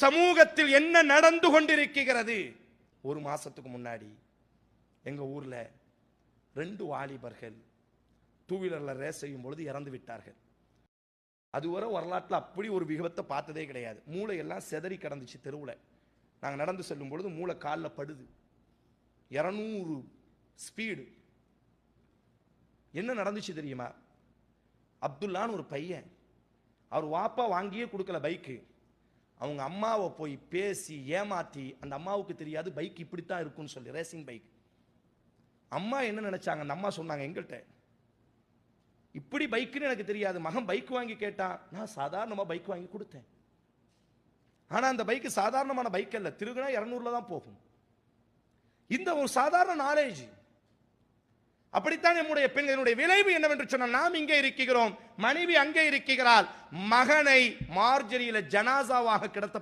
சமூகத்தில் என்ன நடந்து கொண்டிருக்கிறது. ஒரு மாசத்துக்கு முன்னாடி எங்க ஊர்ல 2 வாலிபர்கள் டூ வீலர்ல ரேஸ் செய்யும் பொழுது இறந்து விட்டார்கள். அதுவரை வரலாற்றில் அப்படி ஒரு விபத்தை பார்த்ததே கிடையாது. மூளை எல்லாம் செதறி கிடந்துச்சு தெருவில். நாங்கள் நடந்து செல்லும் பொழுது மூளை காலில் படுது. 200 ஸ்பீடு. என்ன நடந்துச்சு தெரியுமா? அப்துல்லான்னு ஒரு பையன், அவர் வாப்பா வாங்கியே கொடுக்கல பைக்கு. அவங்க அம்மாவை போய் பேசி ஏமாத்தி, அந்த அம்மாவுக்கு தெரியாது பைக் இப்படித்தான் இருக்குன்னு சொல்லி, ரேசிங் பைக். அம்மா என்ன நினைச்சாங்க, அந்த அம்மா சொன்னாங்க எங்கள்கிட்ட, இப்படி பைக்குன்னு எனக்கு தெரியாது, மகன் பைக் வாங்கி கேட்டான், நான் சாதாரணமாக பைக் வாங்கி கொடுத்தேன். ஆனால் அந்த பைக்கு சாதாரணமான பைக் அல்ல, திருகுனா 200 தான் போகும். இந்த ஒரு சாதாரண நாலேஜ். அப்படித்தான் நம்முடைய பெண்களுடைய விளைவு என்னவென்று சொன்னால், நாம் இங்கே இருக்கிறோம், மனைவி அங்கே இருக்கிறாள், மகனை மார்ஜரியில ஜனாசாவாக கிடத்த